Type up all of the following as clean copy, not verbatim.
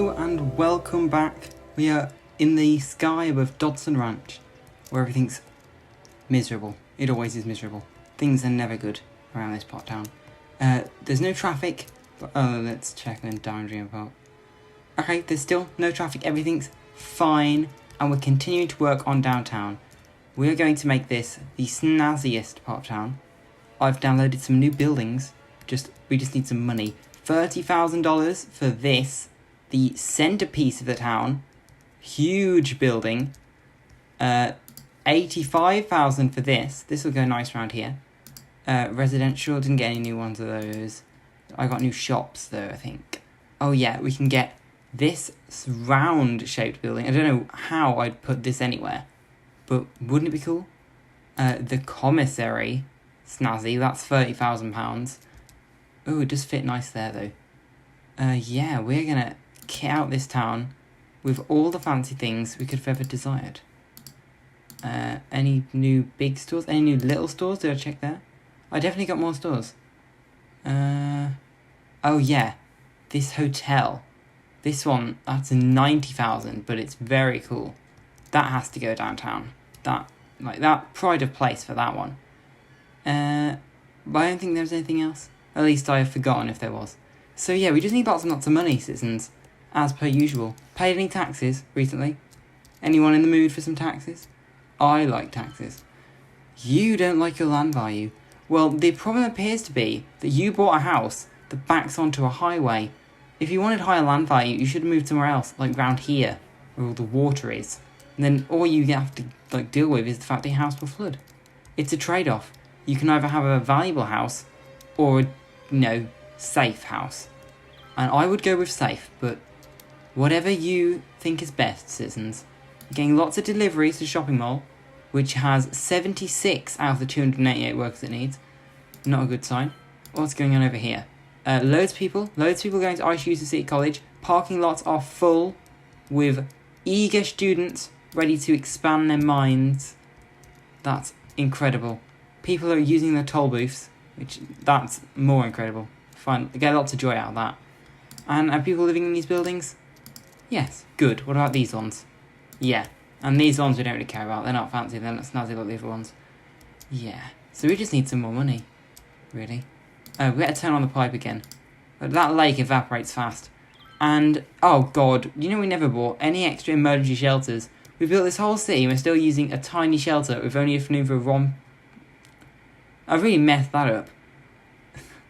Hello and welcome back. We are in the sky above Dodson Ranch, where everything's miserable. It always is miserable. Things are never good around this part of town. There's no traffic, but let's check on Downstream Park. Okay, there's still no traffic, everything's fine, and we're continuing to work on downtown. We're going to make this the snazziest part of town. I've downloaded some new buildings, we just need some money. $30,000 for this, the centerpiece of the town, huge building. 85,000 for this. This will go nice around here. Residential, didn't get any new ones of those. I got new shops though, I think. Oh yeah, we can get this round shaped building. I don't know how I'd put this anywhere, but wouldn't it be cool? The commissary, snazzy, that's £30,000. Oh, it does fit nice there though. Yeah, we're gonna kit out this town with all the fancy things we could have ever desired. Any new big stores? Any new little stores? Did I check there? I definitely got more stores. Oh yeah, this hotel. This one, that's 90,000, but it's very cool. That has to go downtown. That pride of place for that one. But I don't think there's anything else. At least I have forgotten if there was. So yeah, we just need lots and lots of money, citizens. As per usual. Paid any taxes recently? Anyone in the mood for some taxes? I like taxes. You don't like your land value. Well, the problem appears to be that you bought a house that backs onto a highway. If you wanted higher land value, you should have moved somewhere else, like round here, where all the water is. And then all you have to deal with is the fact that your house will flood. It's a trade-off. You can either have a valuable house or a, safe house. And I would go with safe, but whatever you think is best, citizens. Getting lots of deliveries to shopping mall, which has 76 out of the 288 workers it needs. Not a good sign. What's going on over here? Loads of people going to ICU City College. Parking lots are full with eager students ready to expand their minds. That's incredible. People are using the toll booths, that's more incredible. Fun. I get lots of joy out of that. And are people living in these buildings? Yes. Good. What about these ones? Yeah. And these ones we don't really care about. They're not fancy. They're not snazzy like the other ones. Yeah. So we just need some more money. Really. We better turn on the pipe again. But that lake evaporates fast. And, oh god, we never bought any extra emergency shelters. We built this whole city and we're still using a tiny shelter with only enough room for one. I really messed that up.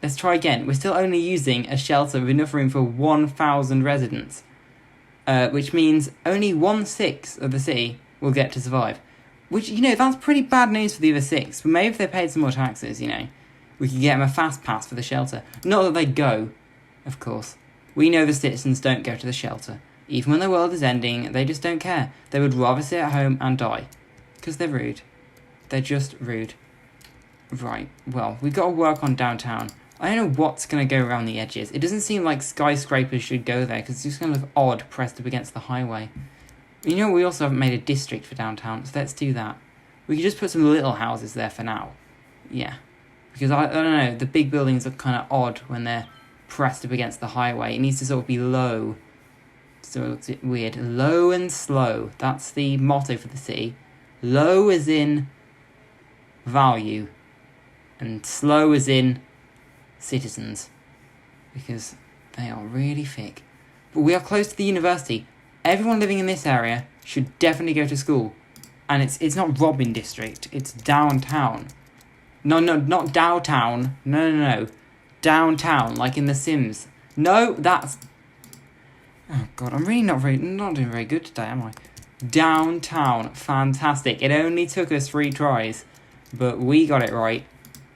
Let's try again. We're still only using a shelter with enough room for 1,000 residents. Which means only 1/6 of the city will get to survive. Which, that's pretty bad news for the other 6. But maybe if they paid some more taxes, we could get them a fast pass for the shelter. Not that they go, of course. We know the citizens don't go to the shelter. Even when the world is ending, they just don't care. They would rather sit at home and die. Because they're rude. They're just rude. Right, well, we've got to work on downtown. I don't know what's going to go around the edges. It doesn't seem like skyscrapers should go there, because it's just going to look odd pressed up against the highway. We also haven't made a district for downtown, so let's do that. We could just put some little houses there for now. Yeah. Because, I don't know, the big buildings look kind of odd when they're pressed up against the highway. It needs to sort of be low. So it looks a bit weird. Low and slow. That's the motto for the city. Low as in value. And slow as in citizens. Because they are really thick. But we are close to the university. Everyone living in this area should definitely go to school. And it's not Robin District. It's downtown. No, not downtown. No. Downtown, like in The Sims. No, that's... Oh god, I'm really not doing very good today, am I? Downtown. Fantastic. It only took us 3 tries. But we got it right.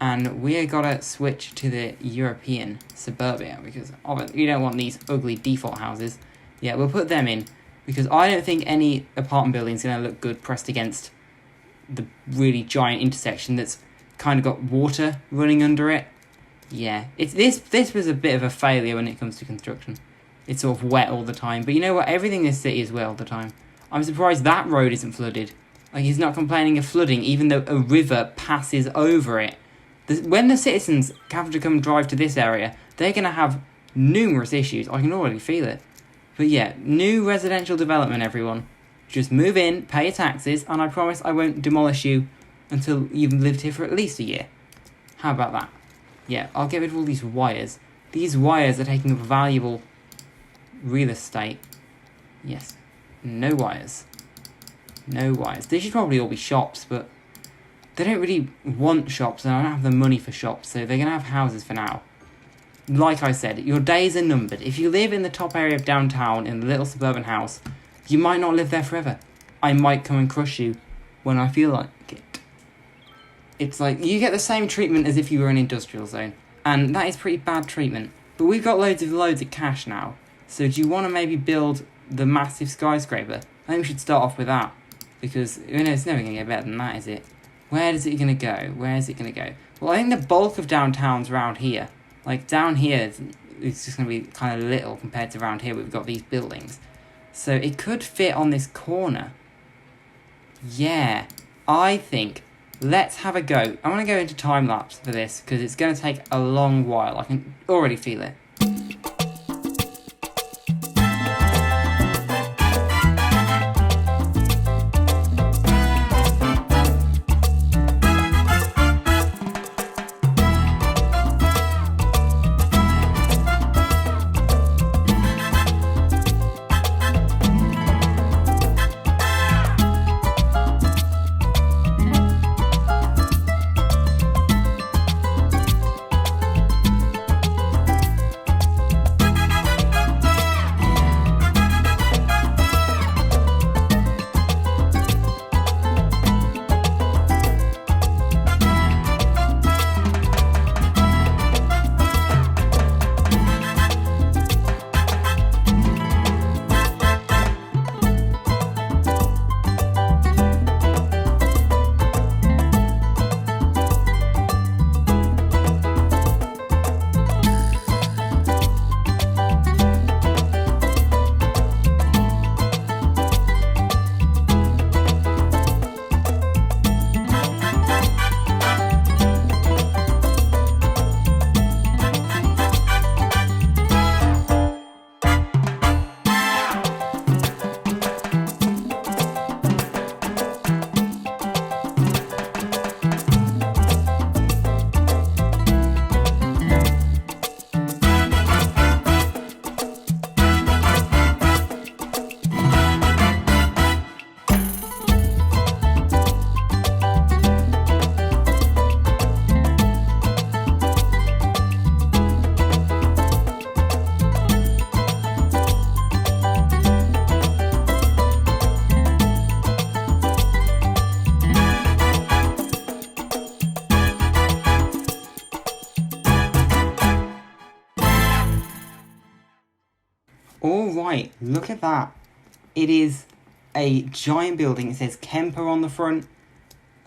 And we're gotta switch to the European suburbia, because you don't want these ugly default houses. Yeah, we'll put them in, because I don't think any apartment building is gonna look good pressed against the really giant intersection that's kind of got water running under it. Yeah, this was a bit of a failure when it comes to construction. It's sort of wet all the time, but you know what? Everything in this city is wet all the time. I'm surprised that road isn't flooded. Like, he's not complaining of flooding, even though a river passes over it. When the citizens have to come drive to this area, they're going to have numerous issues. I can already feel it. But yeah, new residential development, everyone. Just move in, pay your taxes, and I promise I won't demolish you until you've lived here for at least a year. How about that? Yeah, I'll get rid of all these wires. These wires are taking up valuable real estate. Yes. No wires. No wires. They should probably all be shops, but they don't really want shops, and I don't have the money for shops, so they're going to have houses for now. Like I said, your days are numbered. If you live in the top area of downtown in a little suburban house, you might not live there forever. I might come and crush you when I feel like it. It's like, you get the same treatment as if you were in an industrial zone, and that is pretty bad treatment. But we've got loads of cash now, so do you want to maybe build the massive skyscraper? I think we should start off with that, because it's never going to get better than that, is it? Where is it going to go? Where is it going to go? Well, I think the bulk of downtown's around here. Like, down here, it's just going to be kind of little compared to around here. We've got these buildings. So it could fit on this corner. Yeah, I think, let's have a go. I'm going to go into time-lapse for this, because it's going to take a long while. I can already feel it. Alright, look at that. It is a giant building. It says Kemper on the front.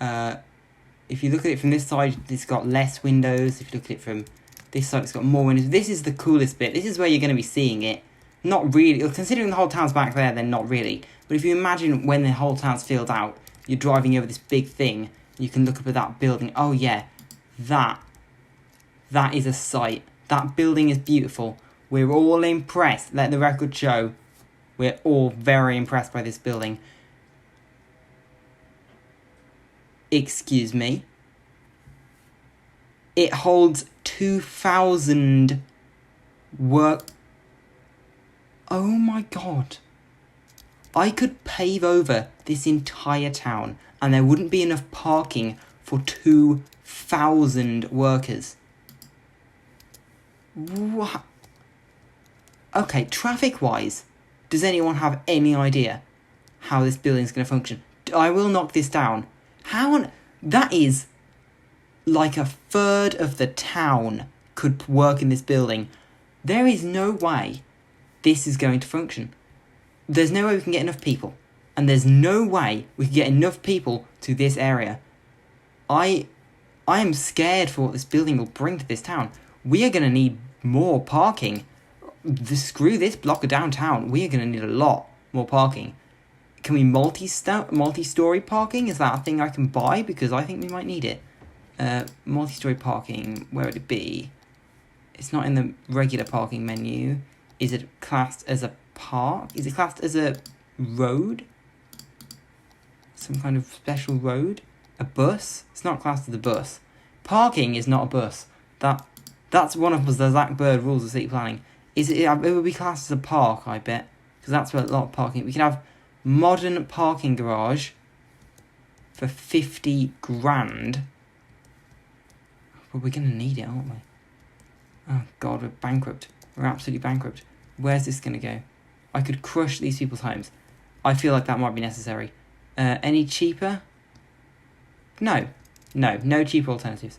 If you look at it from this side, it's got less windows. If you look at it from this side, it's got more windows. This is the coolest bit. This is where you're going to be seeing it. Not really. Considering the whole town's back there, then not really. But if you imagine when the whole town's filled out, you're driving over this big thing, you can look up at that building. Oh yeah, that is a sight. That building is beautiful. We're all impressed. Let the record show. We're all very impressed by this building. Excuse me. It holds 2,000 work. Oh my god. I could pave over this entire town and there wouldn't be enough parking for 2,000 workers. What? Okay, traffic-wise, does anyone have any idea how this building's going to function? I will knock this down. That is like a third of the town could work in this building. There is no way this is going to function. There's no way we can get enough people. And there's no way we can get enough people to this area. I am scared for what this building will bring to this town. We are going to need more parking. Screw this block of downtown. We are going to need a lot more parking. Can we multi-story parking? Is that a thing I can buy? Because I think we might need it. Multi-story parking, where would it be? It's not in the regular parking menu. Is it classed as a park? Is it classed as a road? Some kind of special road? A bus? It's not classed as a bus. Parking is not a bus. That's one of the Zach Bird rules of city planning. It would be classed as a park, I bet. Because that's where a lot of parking... We can have modern parking garage for 50 grand. But we're going to need it, aren't we? Oh, God, we're bankrupt. We're absolutely bankrupt. Where's this going to go? I could crush these people's homes. I feel like that might be necessary. Any cheaper? No, cheaper alternatives.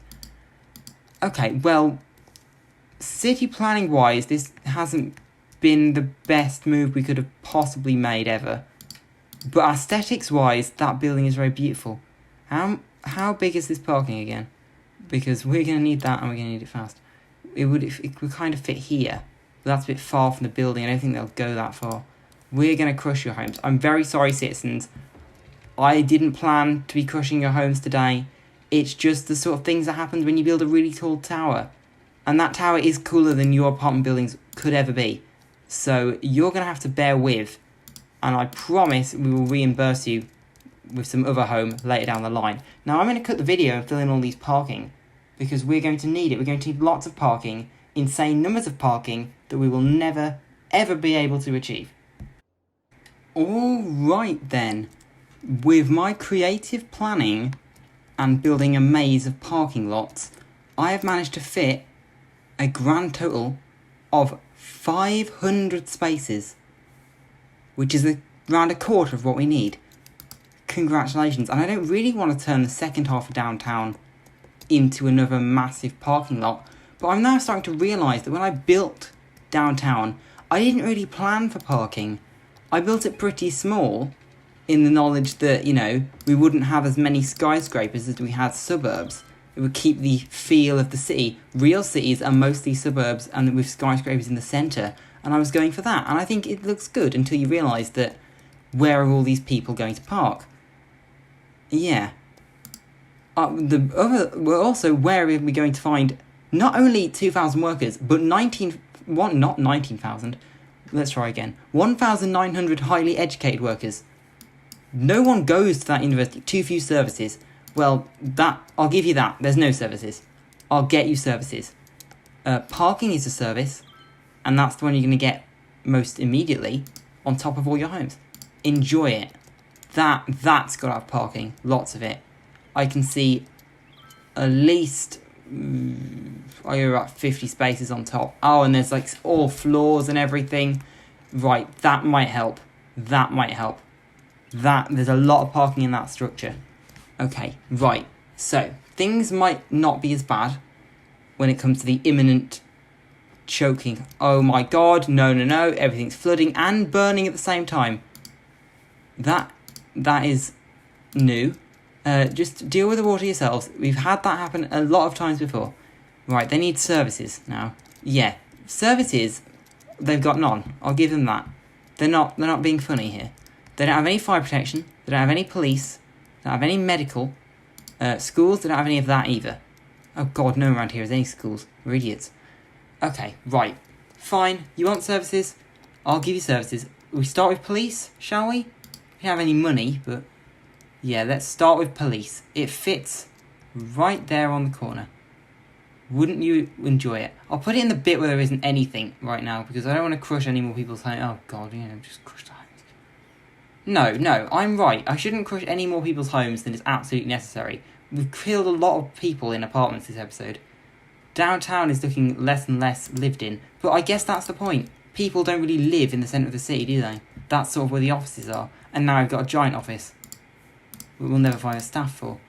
Okay, well, city planning wise, this hasn't been the best move we could have possibly made ever. But aesthetics wise, that building is very beautiful. How big is this parking again? Because we're going to need that and we're going to need it fast. It would kind of fit here. But that's a bit far from the building. I don't think they'll go that far. We're going to crush your homes. I'm very sorry, citizens. I didn't plan to be crushing your homes today. It's just the sort of things that happen when you build a really tall tower. And that tower is cooler than your apartment buildings could ever be. So you're going to have to bear with. And I promise we will reimburse you with some other home later down the line. Now I'm going to cut the video and fill in all these parking. Because we're going to need it. We're going to need lots of parking. Insane numbers of parking that we will never, ever be able to achieve. Alright then. With my creative planning and building a maze of parking lots, I have managed to fit a grand total of 500 spaces, which is around a quarter of what we need. Congratulations. And I don't really want to turn the second half of downtown into another massive parking lot, but I'm now starting to realise that when I built downtown, I didn't really plan for parking. I built it pretty small, in the knowledge that, we wouldn't have as many skyscrapers as we had suburbs. It would keep the feel of the city. Real cities are mostly suburbs and with skyscrapers in the centre, and I was going for that. And I think it looks good until you realise that where are all these people going to park? Yeah. We're also, where are we going to find not only 2,000 workers, but 1,900 highly educated workers. No one goes to that university. Too few services. Well, I'll give you that. There's no services. I'll get you services. Parking is a service, and that's the one you're going to get most immediately on top of all your homes. Enjoy it. That's got to have parking. Lots of it. I can see at least about 50 spaces on top. Oh, and there's like all floors and everything. Right, that might help. There's a lot of parking in that structure. Okay, right. So, things might not be as bad when it comes to the imminent choking. Oh my god, no, everything's flooding and burning at the same time. That is new. Just deal with the water yourselves. We've had that happen a lot of times before. Right, they need services now. Yeah, services, they've got none. I'll give them that. They're not being funny here. They don't have any fire protection. They don't have any police. They don't have any medical. Schools, they don't have any of that either. Oh god, no one around here has any schools. We're idiots. Okay, right. Fine, you want services? I'll give you services. We start with police, shall we? We don't have any money, but... yeah, let's start with police. It fits right there on the corner. Wouldn't you enjoy it? I'll put it in the bit where there isn't anything right now, because I don't want to crush any more people's homes. Oh god, just crush the homes. No, I'm right. I shouldn't crush any more people's homes than is absolutely necessary. We've killed a lot of people in apartments this episode. Downtown is looking less and less lived in, but I guess that's the point. People don't really live in the centre of the city, do they? That's sort of where the offices are. And now I've got a giant office we'll never find a staff for.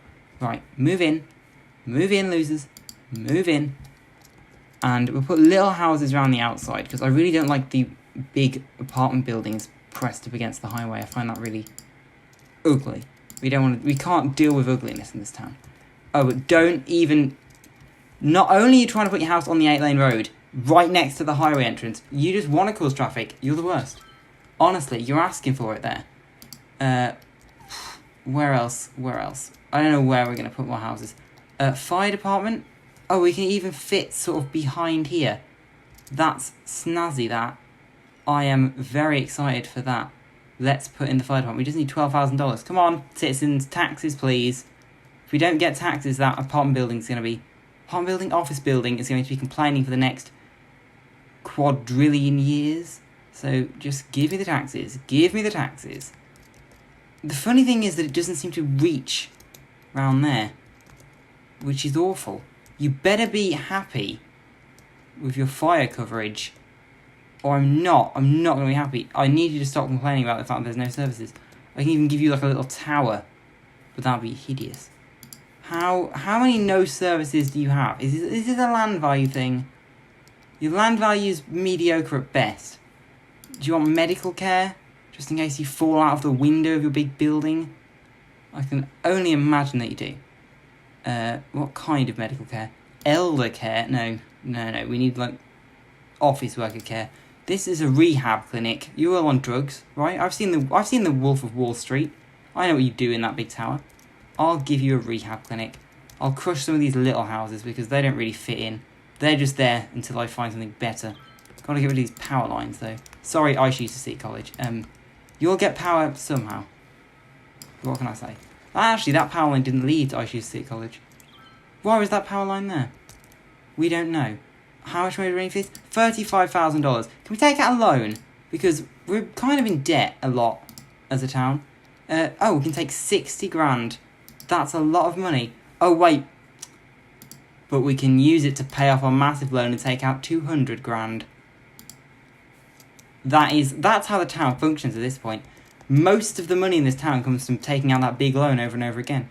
Right, move in, losers, move in. And we'll put little houses around the outside, because I really don't like the big apartment buildings pressed up against the highway. I find that really ugly. We can't deal with ugliness in this town. Oh, but not only are you trying to put your house on the 8-lane road, right next to the highway entrance, you just want to cause traffic. You're the worst. Honestly, you're asking for it there. Where else? I don't know where we're going to put more houses. Fire department? Oh, we can even fit sort of behind here. That's snazzy, that. I am very excited for that. Let's put in the fire department. We just need $12,000. Come on, citizens, taxes, please. If we don't get taxes, that apartment building is going to be... Apartment building, office building is going to be complaining for the next quadrillion years. So just give me the taxes. Give me the taxes. The funny thing is that it doesn't seem to reach around there, which is awful. You better be happy with your fire coverage, or I'm not going to be happy. I need you to stop complaining about the fact that there's no services. I can even give you like a little tower, but that would be hideous. How many no services do you have? Is this a land value thing? Your land value is mediocre at best. Do you want medical care? Just in case you fall out of the window of your big building? I can only imagine that you do. What kind of medical care? Elder care? No. We need, like, office worker care. This is a rehab clinic. You're all on drugs, right? I've seen the Wolf of Wall Street. I know what you do in that big tower. I'll give you a rehab clinic. I'll crush some of these little houses because they don't really fit in. They're just there until I find something better. Gotta get rid of these power lines, though. Sorry, I choose to see college. You'll get power somehow. What can I say? Actually, that power line didn't lead to I choose to see college. Why was that power line there? We don't know. How much money do we need for this? $35,000. Can we take out a loan? Because we're kind of in debt a lot as a town. We can take 60 grand. That's a lot of money. Oh, wait. But we can use it to pay off our massive loan and take out 200 grand. That's how the town functions at this point. Most of the money in this town comes from taking out that big loan over and over again.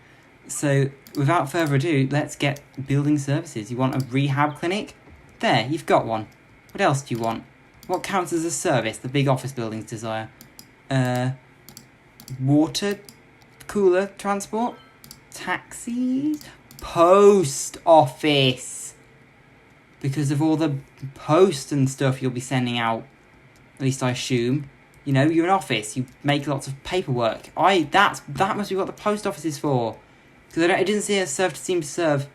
So, without further ado, let's get building services. You want a rehab clinic? There, you've got one. What else do you want? What counts as a service the big office buildings desire? Water cooler transport? Taxis? Post office! Because of all the post and stuff you'll be sending out. At least I assume. You know, you're an office. You make lots of paperwork. That must be what the post office is for. Because it doesn't seem to serve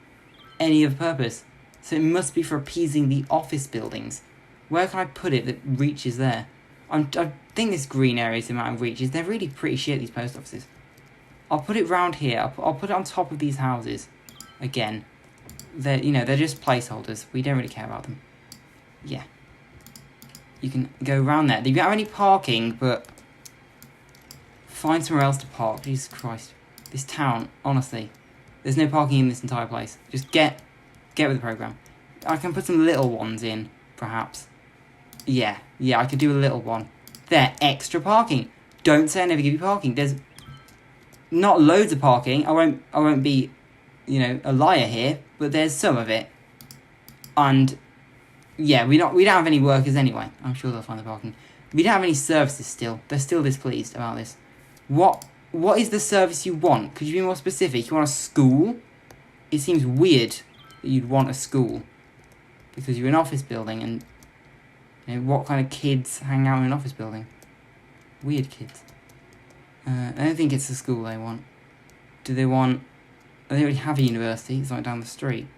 any other purpose. So it must be for appeasing the office buildings. Where can I put it that reaches there? I think this green area is the amount of reaches. They're really pretty shit, these post offices. I'll put it round here. I'll put it on top of these houses. Again. They're just placeholders. We don't really care about them. Yeah. You can go around there. You don't have any parking, but find somewhere else to park. Jesus Christ. This town, honestly. There's no parking in this entire place. Just get with the program. I can put some little ones in, perhaps. Yeah, I could do a little one. There, extra parking. Don't say I never give you parking. There's not loads of parking. I won't be, a liar here, but there's some of it. And yeah, we don't have any workers anyway. I'm sure they'll find the parking. We don't have any services still. They're still displeased about this. What is the service you want? Could you be more specific? You want a school? It seems weird that you'd want a school. Because you're an office building and what kind of kids hang out in an office building? Weird kids. I don't think it's a school they want. Do they want... They already have a university. It's right down the street.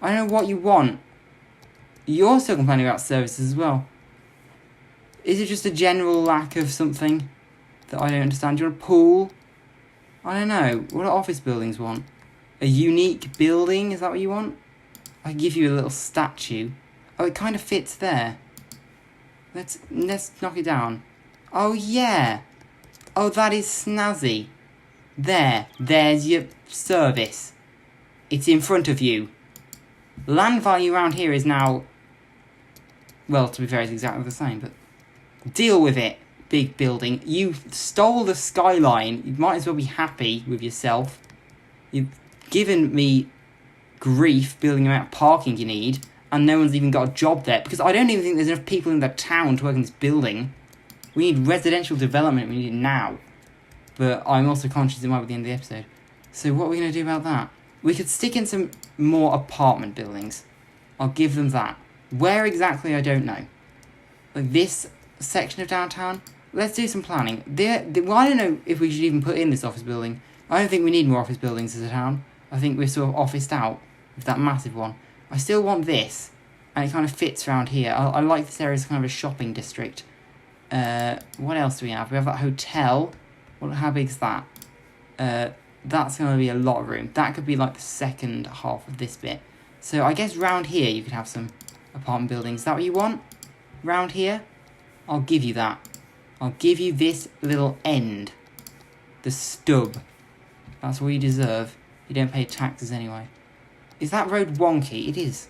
I don't know what you want. You're still complaining about services as well. Is it just a general lack of something that I don't understand? Do you want a pool? I don't know. What do office buildings want? A unique building? Is that what you want? I give you a little statue. Oh, it kind of fits there. Let's knock it down. Oh, yeah. Oh, that is snazzy. There's your service. It's in front of you. Land value around here is now... Well, to be fair, it's exactly the same, but... Deal with it, big building. You stole the skyline. You might as well be happy with yourself. You've given me grief building the amount of parking you need, and no one's even got a job there, because I don't even think there's enough people in the town to work in this building. We need residential development. We need it now. But I'm also conscious it might be the end of the episode. So what are we going to do about that? We could stick in some more apartment buildings. I'll give them that. Where exactly, I don't know. Like this section of downtown, let's do some planning. Well, I don't know if we should even put in this office building. I don't think we need more office buildings as a town. I think we're sort of officed out with that massive one. I still want this, and it kind of fits around here. I like this area as kind of a shopping district. What else do we have? We have that hotel. How big is that? That's going to be a lot of room. That could be like the second half of this bit. So I guess round here you could have some apartment buildings. Is that what you want? Round here? I'll give you that. I'll give you this little end. The stub. That's what you deserve. You don't pay taxes anyway. Is that road wonky? It is.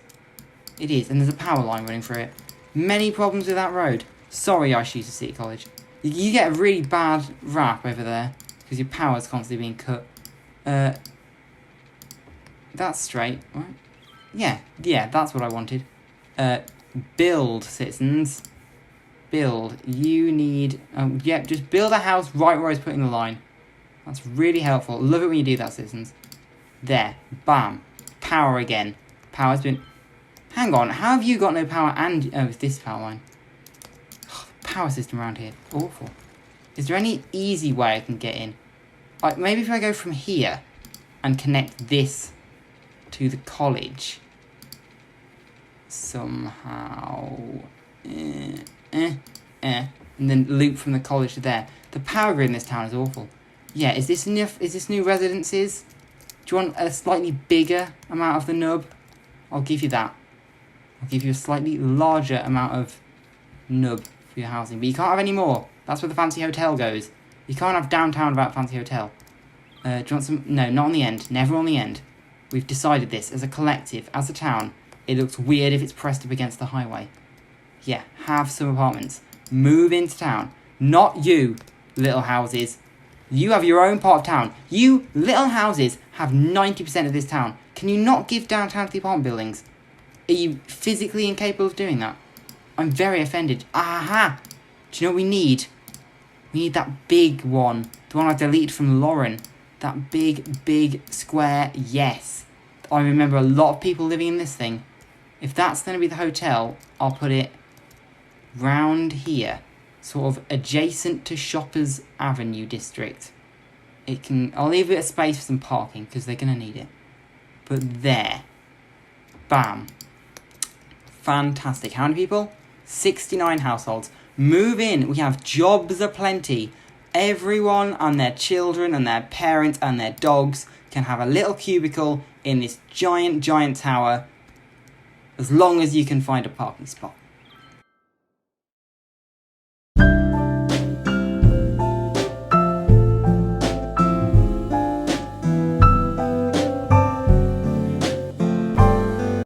It is. And there's a power line running through it. Many problems with that road. Sorry, Ishita City College. You get a really bad rap over there. Because your power's constantly being cut. That's straight, right? Yeah, that's what I wanted. Build, citizens. Build. You need... just build a house right where I was putting the line. That's really helpful. Love it when you do that, citizens. There. Bam. Power again. Power's been... Hang on, how have you got no power and... Oh, it's this power line. Power system around here. Awful. Is there any easy way I can get in? Like, maybe if I go from here and connect this to the college. Somehow. And then loop from the college to there. The power grid in this town is awful. Yeah, is this enough? Is this new residences? Do you want a slightly bigger amount of the nub? I'll give you that. I'll give you a slightly larger amount of nub for your housing. But you can't have any more. That's where the fancy hotel goes. You can't have downtown without fancy hotel. Do you want some? No, not on the end. Never on the end. We've decided this as a collective, as a town. It looks weird if it's pressed up against the highway. Yeah, have some apartments. Move into town. Not you, little houses. You have your own part of town. You, little houses, have 90% of this town. Can you not give downtown to the apartment buildings? Are you physically incapable of doing that? I'm very offended. Aha! Do you know what we need? We need that big one. The one I deleted from Lauren. That big square. Yes. I remember a lot of people living in this thing. If that's going to be the hotel, I'll put it round here. Sort of adjacent to Shoppers Avenue district. I'll leave a bit of space for some parking because they're going to need it. But there. Bam. Fantastic. How many people? 69 households. Move in. We have jobs aplenty. Everyone and their children and their parents and their dogs can have a little cubicle in this giant tower as long as you can find a parking spot.